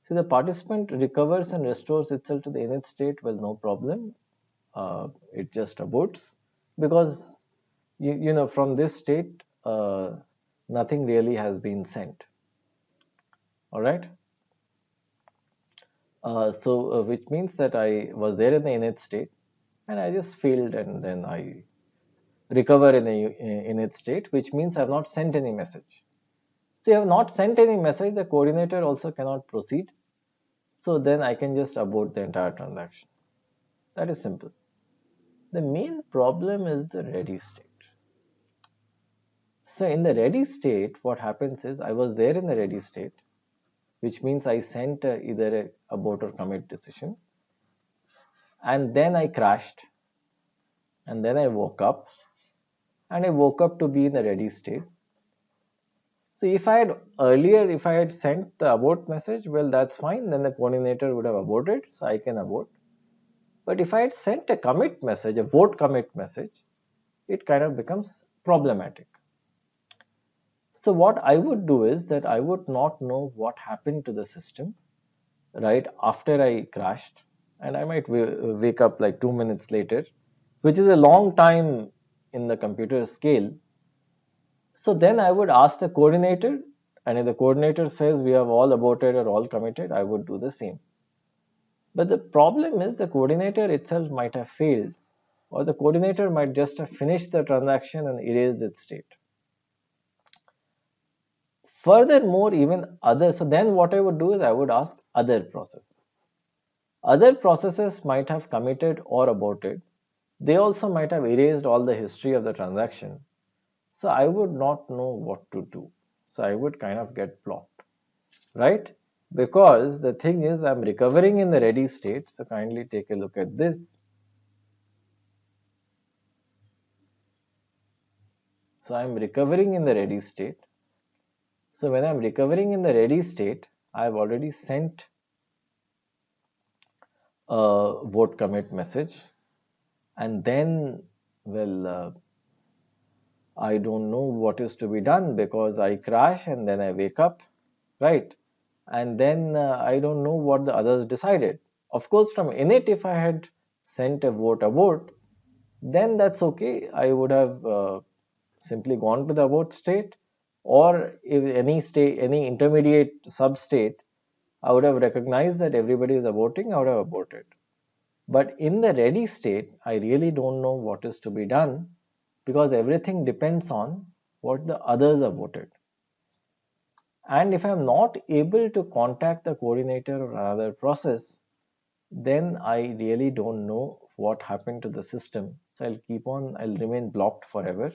So the participant recovers and restores itself to the init state, well, no problem, it just aborts. because from this state nothing really has been sent. All right. Which means that I was there in the init state and I just failed, and then I recover in a init state, which means I have not sent any message. So I have not sent any message, the coordinator also cannot proceed. So then I can just abort the entire transaction. That is simple. The main problem is the ready state. So in the ready state, what happens is I was there in the ready state, which means I sent either a abort or commit decision, and then I crashed, and then I woke up, and I woke up to be in the ready state. So if I had sent the abort message, well, that's fine. Then the coordinator would have aborted, so I can abort. But if I had sent a commit message, a vote commit message, it kind of becomes problematic. So what I would do is that I would not know what happened to the system right after I crashed, and I might wake up like 2 minutes later, which is a long time in the computer scale. So then I would ask the coordinator, and if the coordinator says we have all aborted or all committed, I would do the same. But the problem is the coordinator itself might have failed, or the coordinator might just have finished the transaction and erased its state. Furthermore, even others, so then what I would do is I would ask other processes. Other processes might have committed or aborted. They also might have erased all the history of the transaction. So I would not know what to do. So I would kind of get blocked, right? Because the thing is, I'm recovering in the ready state. So kindly take a look at this. So I'm recovering in the ready state. So when I'm recovering in the ready state, I've already sent a vote commit message. And then, well, I don't know what is to be done because I crash and then I wake up, right? And then I don't know what the others decided. Of course, from init, if I had sent a vote abort, then that's okay. I would have simply gone to the abort state, or if any state, any intermediate sub state, I would have recognized that everybody is aborting, I would have aborted. But in the ready state, I really don't know what is to be done because everything depends on what the others have voted. And if I'm not able to contact the coordinator or another process, then I really don't know what happened to the system. So I'll remain blocked forever.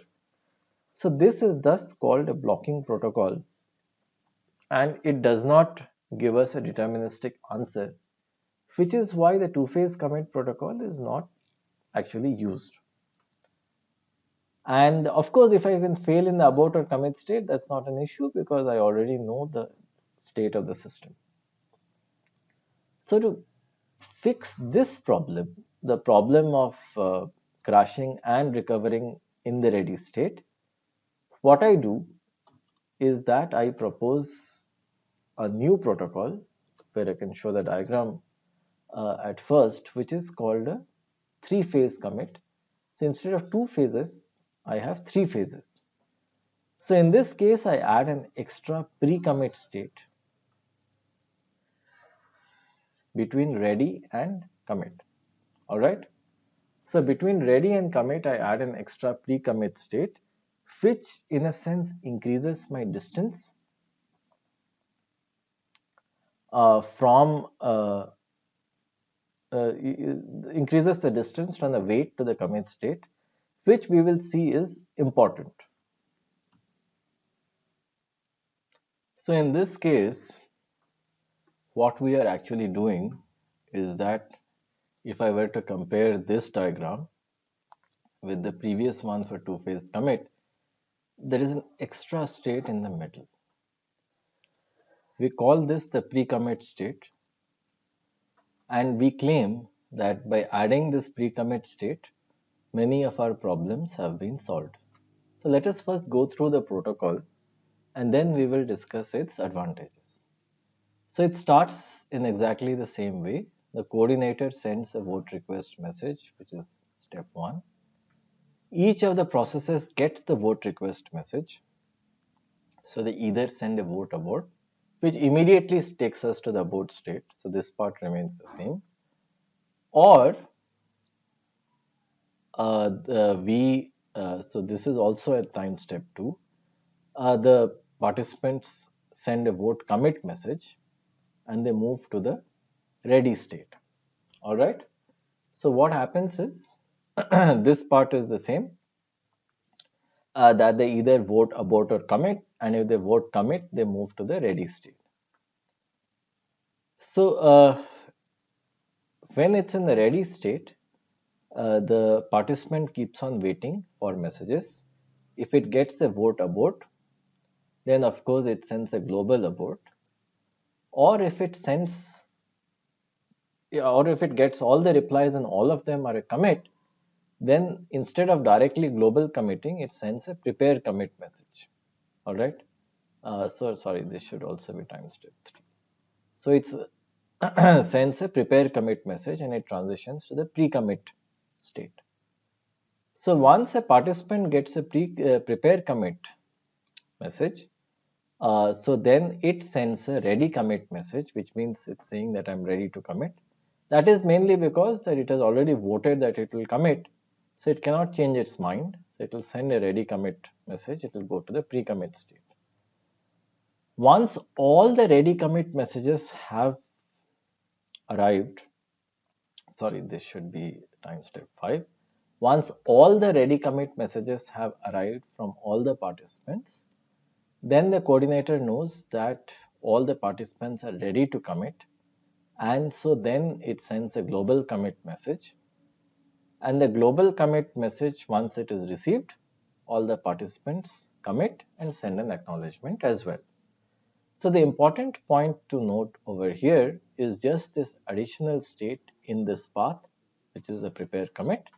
So this is thus called a blocking protocol, and it does not give us a deterministic answer, which is why the two-phase commit protocol is not actually used. And of course, if I can fail in the abort or commit state, that's not an issue because I already know the state of the system. So to fix this problem, the problem of crashing and recovering in the ready state, what I do is that I propose a new protocol where I can show the diagram at first, which is called a three-phase commit. So instead of two phases, I have three phases. So in this case, I add an extra pre-commit state between ready and commit. All right. So between ready and commit, I add an extra pre-commit state, which in a sense increases my distance from increases the distance from the wait to the commit state, which we will see is important. So in this case, what we are actually doing is that if I were to compare this diagram with the previous one for two-phase commit, there is an extra state in the middle. We call this the pre-commit state, and we claim that by adding this pre-commit state, many of our problems have been solved. So let us first go through the protocol and then we will discuss its advantages. So it starts in exactly the same way. The coordinator sends a vote request message, which is step 1. each of the processes gets the vote request message. So they either send a vote abort, which immediately takes us to the abort state. So this part remains the same. Or so this is also a time step 2. The participants send a vote commit message and they move to the ready state. All right. So what happens is this part is the same, that they either vote abort or commit, and if they vote commit, they move to the ready state. So when it's in the ready state, the participant keeps on waiting for messages. If it gets a vote abort, then of course it sends a global abort. Or if it sends, or if it gets all the replies and all of them are a commit, then instead of directly global committing, it sends a prepare commit message. All right. So sorry, this should also be time step 3. So it's sends a prepare commit message and it transitions to the pre-commit state. So once a participant gets a prepare commit message, so then it sends a ready commit message, which means it's saying that I'm ready to commit. That is mainly because that it has already voted that it will commit, so it cannot change its mind. So it will send a ready commit message. It will go to the pre-commit state. Once all the ready commit messages have arrived, sorry, this should be time step 5. Once all the ready commit messages have arrived from all the participants, then the coordinator knows that all the participants are ready to commit, and so then it sends a global commit message. And the global commit message, once it is received, all the participants commit and send an acknowledgement as well. So the important point to note over here is just this additional state in this path, which is the prepare commit.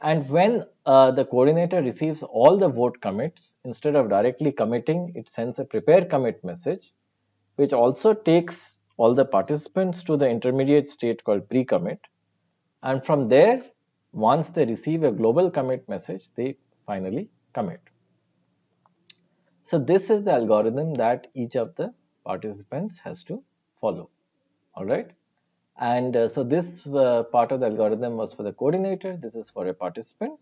And when the coordinator receives all the vote commits, instead of directly committing, it sends a prepare commit message, which also takes all the participants to the intermediate state called pre-commit. And from there, once they receive a global commit message, they finally commit. So this is the algorithm that each of the participants has to follow. All right. And so this part of the algorithm was for the coordinator. This is for a participant.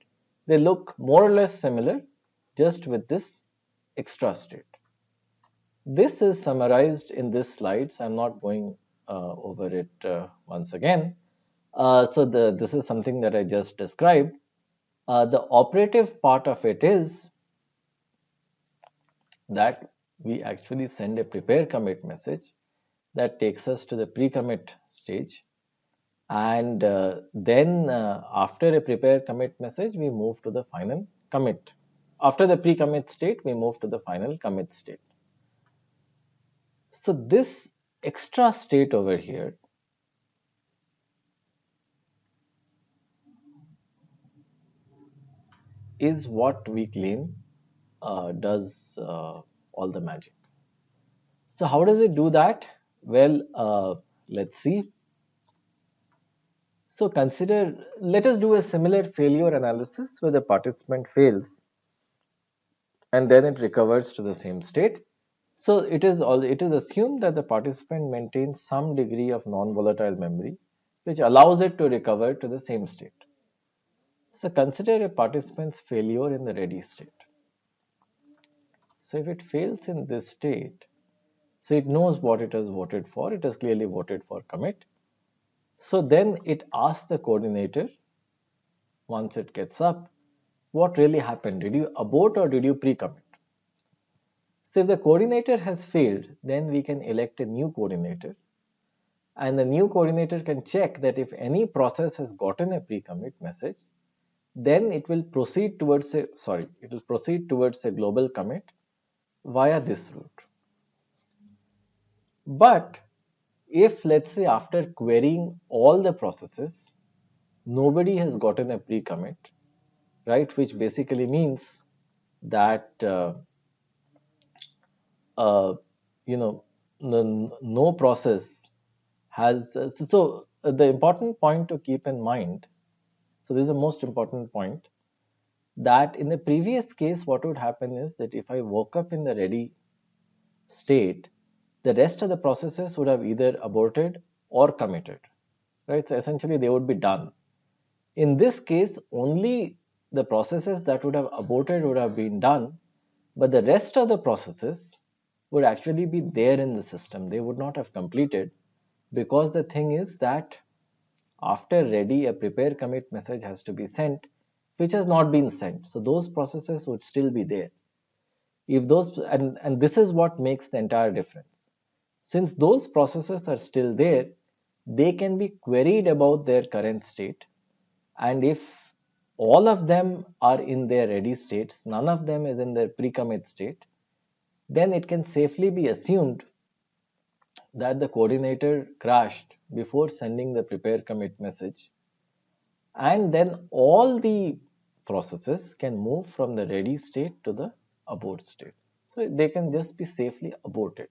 They look more or less similar, just with this extra state. This is summarized in this slides. I'm not going over it once again. So this is something that I just described. The operative part of it is that we actually send a prepare commit message that takes us to the pre-commit stage, and then after a prepare commit message we move to the final commit. After the pre-commit state we move to the final commit state. So this extra state over here is what we claim does all the magic. So how does it do that? Well, let's see. So let us do a similar failure analysis where the participant fails and then it recovers to the same state. So it is assumed that the participant maintains some degree of non-volatile memory, which allows it to recover to the same state. So consider a participant's failure in the ready state. So if it fails in this state, so it knows what it has voted for. It has clearly voted for commit. So then it asks the coordinator, once it gets up, what really happened? Did you abort or did you pre-commit? So if the coordinator has failed, then we can elect a new coordinator. And the new coordinator can check that if any process has gotten a pre-commit message, then it will proceed towards a global commit via this route. But if, let's say, after querying all the processes, nobody has gotten a pre-commit, right? Which basically means that no process has. So the important point to keep in mind. So this is the most important point. that in the previous case, what would happen is that if I woke up in the ready state, the rest of the processes would have either aborted or committed, right? So essentially, they would be done. In this case, only the processes that would have aborted would have been done, but the rest of the processes would actually be there in the system. They would not have completed, because the thing is that after ready, a prepare commit message has to be sent, which has not been sent. So those processes would still be there. If those and this is what makes the entire difference. Since those processes are still there, they can be queried about their current state, and if all of them are in their ready states, none of them is in their pre-commit state, then it can safely be assumed that the coordinator crashed before sending the prepare commit message, and then all the processes can move from the ready state to the abort state. So they can just be safely aborted.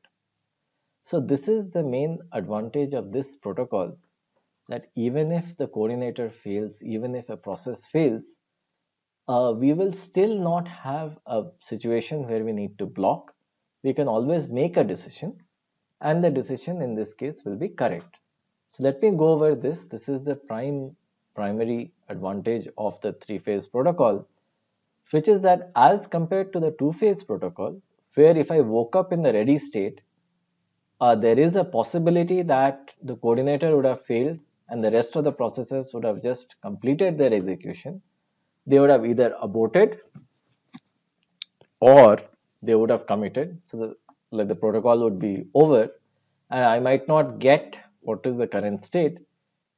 So this is the main advantage of this protocol, that even if the coordinator fails, even if a process fails, we will still not have a situation where we need to block. We can always make a decision, and the decision in this case will be correct. So let me go over this. This is the primary advantage of the three-phase protocol, which is that as compared to the two-phase protocol, where if I woke up in the ready state, there is a possibility that the coordinator would have failed and the rest of the processes would have just completed their execution. They would have either aborted or they would have committed. So the protocol would be over and I might not get what is the current state.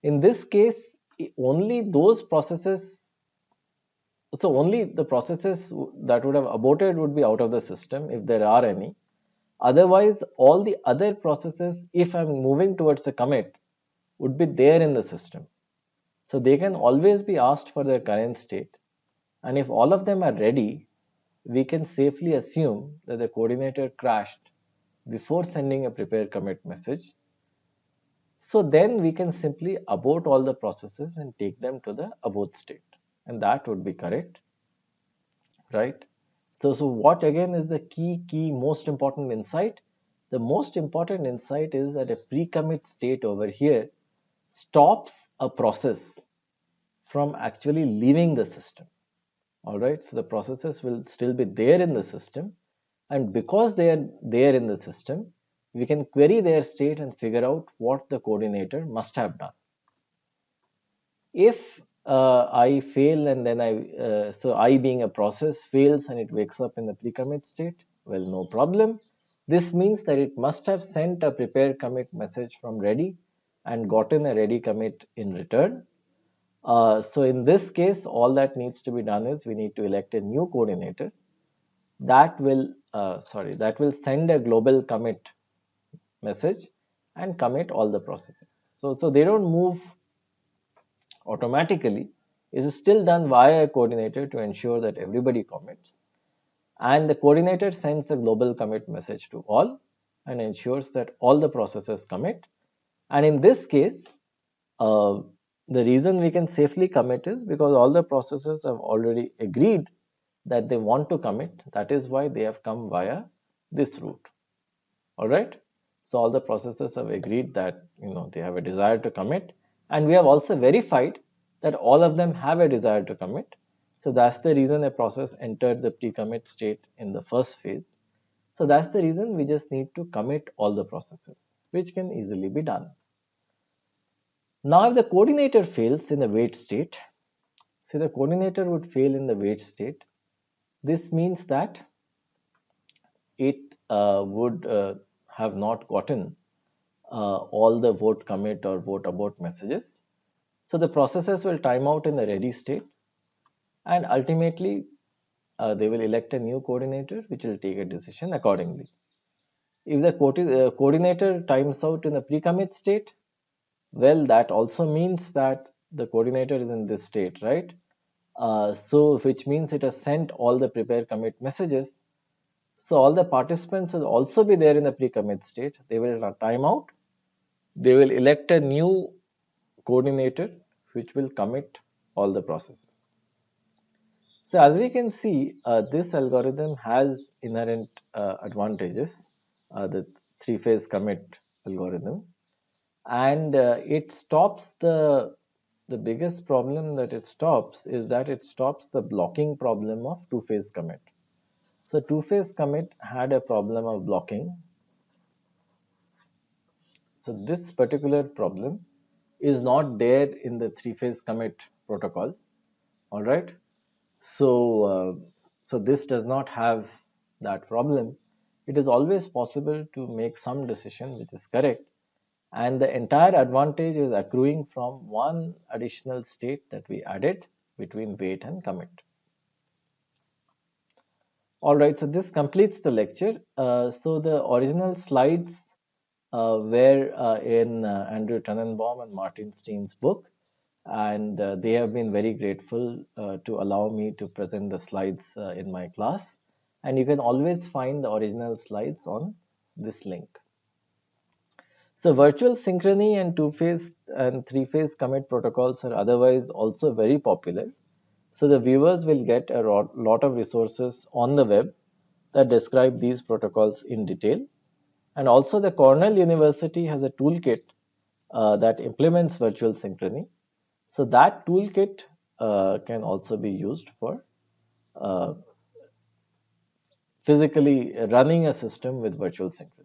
In this case, only those processes, so only the processes that would have aborted would be out of the system if there are any. Otherwise, all the other processes, if I'm moving towards the commit, would be there in the system. So they can always be asked for their current state. And if all of them are ready, we can safely assume that the coordinator crashed before sending a prepare commit message. So then we can simply abort all the processes and take them to the abort state. And that would be correct, right? So what again is the key most important insight? The most important insight is that a pre-commit state over here stops a process from actually leaving the system. All right, so the processes will still be there in the system, and because they are there in the system, we can query their state and figure out what the coordinator must have done. If I fail and then so I being a process fails and it wakes up in the pre-commit state, well, no problem. This means that it must have sent a prepare commit message from ready and gotten a ready commit in return. So in this case, all that needs to be done is we need to elect a new coordinator that will send a global commit message and commit all the processes. So they don't move automatically. It is still done via a coordinator to ensure that everybody commits. And the coordinator sends a global commit message to all and ensures that all the processes commit. And in this case, the reason we can safely commit is because all the processes have already agreed that they want to commit. That is why they have come via this route. All right. So all the processes have agreed that they have a desire to commit, and we have also verified that all of them have a desire to commit. So that's the reason a process entered the pre-commit state in the first phase. So that's the reason we just need to commit all the processes, which can easily be done. Now, if the coordinator fails in the wait state, say the coordinator would fail in the wait state, this means that it would have not gotten all the vote commit or vote abort messages. So the processes will time out in the ready state, and ultimately they will elect a new coordinator which will take a decision accordingly. If the coordinator times out in the pre-commit state, well, that also means that the coordinator is in this state, right? So which means it has sent all the prepare commit messages. So all the participants will also be there in the pre-commit state. They will time out. They will elect a new coordinator which will commit all the processes. So as we can see, this algorithm has inherent advantages, the three-phase commit algorithm, and it stops the biggest problem that it stops is that it stops the blocking problem of two-phase commit. So two-phase commit had a problem of blocking. So this particular problem is not there in the three-phase commit protocol. All right. So this does not have that problem. It is always possible to make some decision which is correct, and the entire advantage is accruing from one additional state that we added between wait and commit. All right, so this completes the lecture. So the original slides were in Andrew Tannenbaum and Martin Steen's book, and they have been very grateful to allow me to present the slides in my class. And you can always find the original slides on this link. So virtual synchrony and two-phase and three-phase commit protocols are otherwise also very popular. So the viewers will get a lot of resources on the web that describe these protocols in detail. And also the Cornell University has a toolkit that implements virtual synchrony. So that toolkit can also be used for uh, physically running a system with virtual synchrony.